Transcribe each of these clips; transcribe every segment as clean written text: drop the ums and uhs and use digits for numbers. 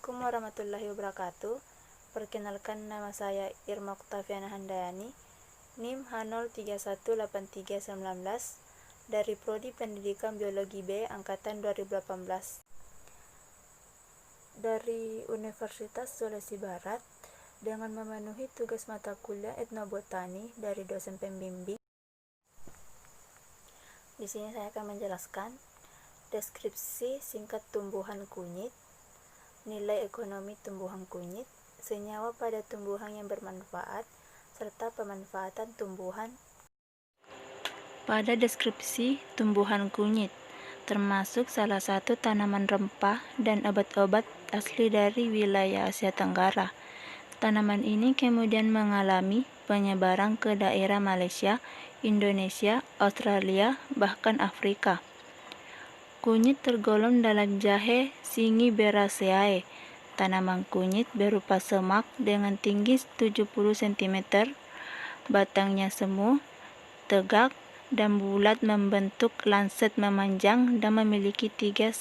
Assalamualaikum warahmatullahi wabarakatuh. Perkenalkan, nama saya Irma Oktaviana Handayani, NIM H0318319 dari Prodi Pendidikan Biologi B Angkatan 2018 dari Universitas Sulawesi Barat dengan memenuhi tugas mata kuliah etnobotani dari dosen pembimbing. Di sini saya akan menjelaskan deskripsi singkat tumbuhan kunyit, nilai ekonomi tumbuhan kunyit, senyawa pada tumbuhan yang bermanfaat, serta pemanfaatan tumbuhan. Pada deskripsi tumbuhan kunyit, termasuk salah satu tanaman rempah dan obat-obat asli dari wilayah Asia Tenggara. Tanaman ini kemudian mengalami penyebaran ke daerah Malaysia, Indonesia, Australia, bahkan Afrika. Kunyit tergolong dalam jahe Zingiberaceae. Tanaman kunyit berupa semak dengan tinggi 70 cm, batangnya semu, tegak, dan bulat membentuk lancet memanjang dan memiliki 3-8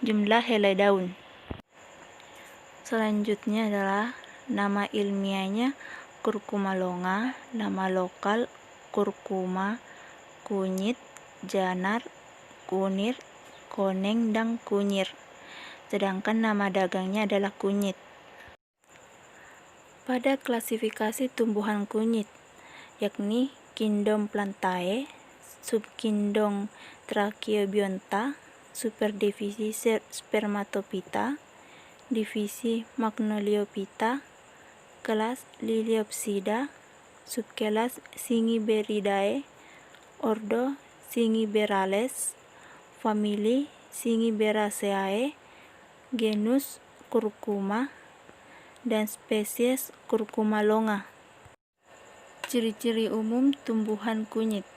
jumlah helai daun. Selanjutnya adalah nama ilmiahnya Curcuma longa, nama lokal curcuma, kunyit, janar, kunir, koneng, dan kunyir. Sedangkan nama dagangnya adalah kunyit. Pada klasifikasi tumbuhan kunyit, yakni Kingdom Plantae, Subkingdom Tracheobionta, Superdivisi Spermatophyta, Divisi Magnoliophyta, kelas Liliopsida, subkelas Zingiberidae, ordo Zingiberales, famili Zingiberaceae, genus Curcuma, dan spesies Curcuma longa. Ciri-ciri umum tumbuhan kunyit: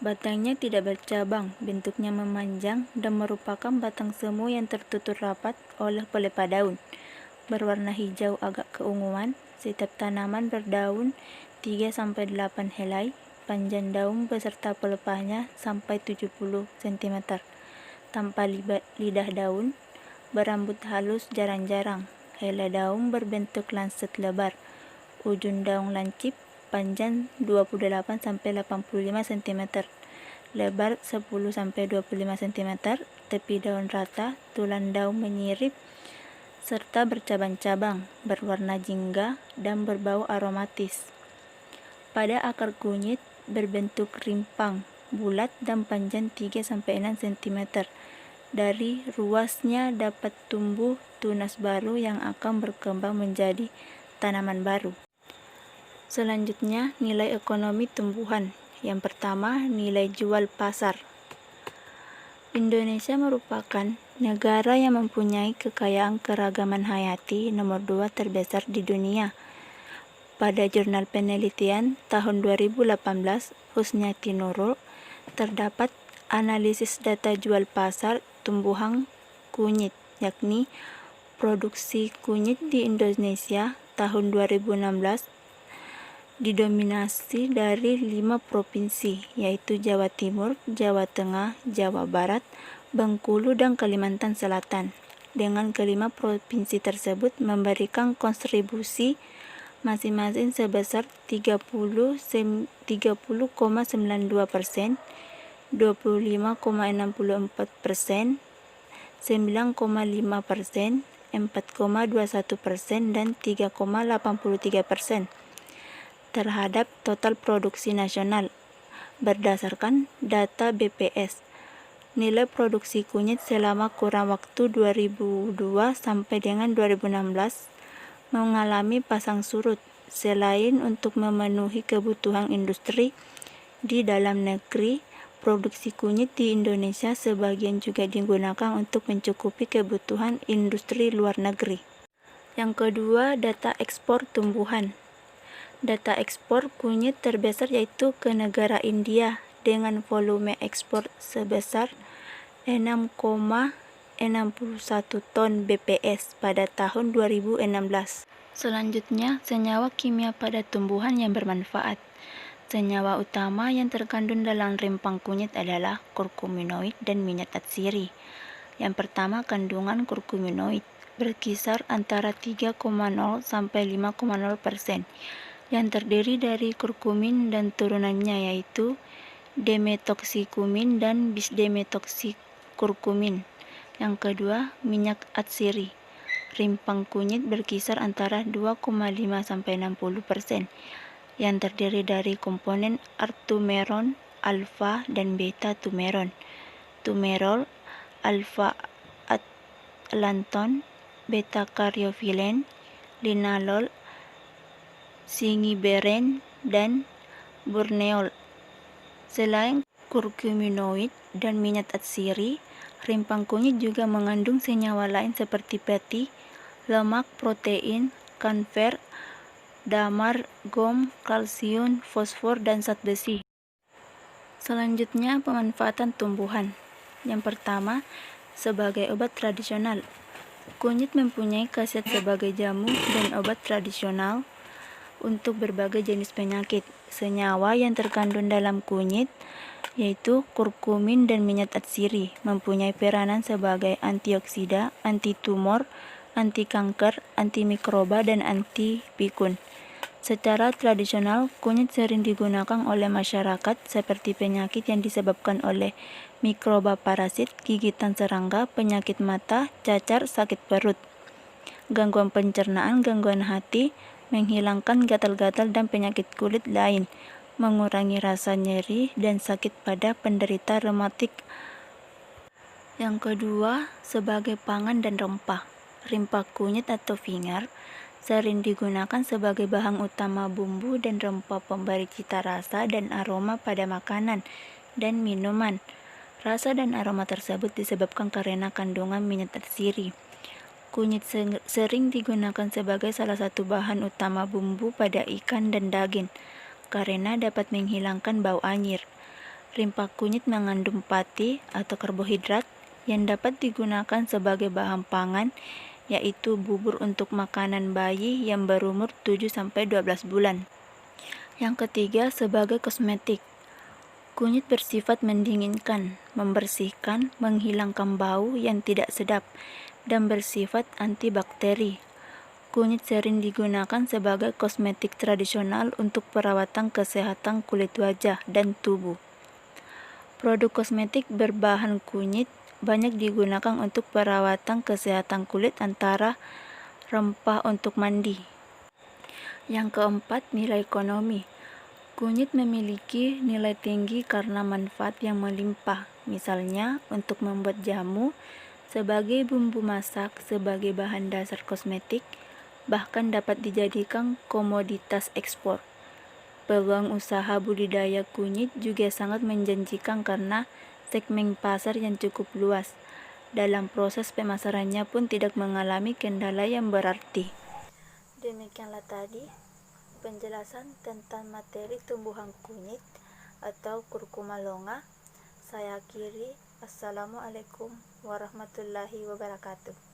batangnya tidak bercabang, bentuknya memanjang, dan merupakan batang semu yang tertutup rapat oleh pelepah daun. Berwarna hijau agak keunguan. Setiap tanaman berdaun 3-8 helai. Panjang daun beserta pelepahnya sampai 70 cm. Tanpa lidah daun. Berambut halus jarang-jarang. Helai daun berbentuk lancet lebar. Ujung daun lancip, panjang 28-85 cm, lebar 10-25 cm, tepi daun rata, tulang daun menyirip, serta bercabang-cabang, berwarna jingga, dan berbau aromatis. Pada akar kunyit berbentuk rimpang, bulat, dan panjang 3-6 cm. Dari ruasnya dapat tumbuh tunas baru yang akan berkembang menjadi tanaman baru. Selanjutnya, nilai ekonomi tumbuhan. Yang pertama, nilai jual pasar. Indonesia merupakan negara yang mempunyai kekayaan keragaman hayati nomor 2 terbesar di dunia. Pada Jurnal Penelitian tahun 2018, Husniati Nurul, terdapat analisis data jual pasar tumbuhan kunyit, yakni produksi kunyit di Indonesia tahun 2016 didominasi dari 5 provinsi, yaitu Jawa Timur, Jawa Tengah, Jawa Barat, Bengkulu, dan Kalimantan Selatan. Dengan kelima provinsi tersebut memberikan kontribusi masing-masing sebesar 30,92%, 25,64%, 9,5%, 4,21%, dan 3,83% terhadap total produksi nasional berdasarkan data BPS. Nilai produksi kunyit selama kurun waktu 2002 sampai dengan 2016 mengalami pasang surut. Selain untuk memenuhi kebutuhan industri di dalam negeri, produksi kunyit di Indonesia sebagian juga digunakan untuk mencukupi kebutuhan industri luar negeri. Yang kedua, data ekspor tumbuhan. Data ekspor kunyit terbesar yaitu ke negara India dengan volume ekspor sebesar 6,61 ton BPS pada tahun 2016. Selanjutnya, senyawa kimia pada tumbuhan yang bermanfaat. Senyawa utama yang terkandung dalam rimpang kunyit adalah kurkuminoid dan minyak atsiri. Yang pertama, kandungan kurkuminoid. berkisar antara 3,0 sampai 5,0%, yang terdiri dari kurkumin dan turunannya yaitu dimetoksikumin dan bisdimetoksikurkumin. Yang kedua, minyak atsiri. Rimpang kunyit berkisar antara 2,5 sampai 60%, yang terdiri dari komponen artumeron, alfa dan beta tumeron, tumerol, alfa atlanton, beta karyofilen, linalol, singiberen, dan borneol. Selain kurkuminoid dan minyak atsiri, rimpang kunyit juga mengandung senyawa lain seperti peti, lemak, protein, kanfer, damar, gom, kalsium, fosfor, dan zat besi. Selanjutnya, pemanfaatan tumbuhan. Yang pertama, sebagai obat tradisional. Kunyit mempunyai khasiat sebagai jamu dan obat tradisional untuk berbagai jenis penyakit. Senyawa yang terkandung dalam kunyit, yaitu kurkumin dan minyak atsiri, mempunyai peranan sebagai antioksida, antitumor, anti kanker, antimikroba, dan anti pikun. Secara tradisional, kunyit sering digunakan oleh masyarakat seperti penyakit yang disebabkan oleh mikroba parasit, gigitan serangga, penyakit mata, cacar, sakit perut, gangguan pencernaan, gangguan hati, menghilangkan gatal-gatal dan penyakit kulit lain, mengurangi rasa nyeri dan sakit pada penderita reumatik. Yang kedua, sebagai pangan dan rempah. Rimpah kunyit atau vinger sering digunakan sebagai bahan utama bumbu dan rempah pemberi cita rasa dan aroma pada makanan dan minuman. Rasa dan aroma tersebut disebabkan karena kandungan minyak atsiri. Kunyit sering digunakan sebagai salah satu bahan utama bumbu pada ikan dan daging, karena dapat menghilangkan bau anyir. Rimpah kunyit mengandung pati atau karbohidrat yang dapat digunakan sebagai bahan pangan, yaitu bubur untuk makanan bayi yang berumur 7-12 bulan. Yang ketiga, sebagai kosmetik. Kunyit bersifat mendinginkan, membersihkan, menghilangkan bau yang tidak sedap, dan bersifat antibakteri. Kunyit sering digunakan sebagai kosmetik tradisional untuk perawatan kesehatan kulit wajah dan tubuh. Produk kosmetik berbahan kunyit banyak digunakan untuk perawatan kesehatan kulit antara rempah untuk mandi. Yang keempat, nilai ekonomi. Kunyit memiliki nilai tinggi karena manfaat yang melimpah, misalnya untuk membuat jamu, sebagai bumbu masak, sebagai bahan dasar kosmetik, bahkan dapat dijadikan komoditas ekspor. Peluang usaha budidaya kunyit juga sangat menjanjikan karena segmen pasar yang cukup luas. Dalam proses pemasarannya pun tidak mengalami kendala yang berarti. Demikianlah tadi penjelasan tentang materi tumbuhan kunyit atau Curcuma longa. Saya akhiri. Assalamualaikum warahmatullahi wabarakatuh.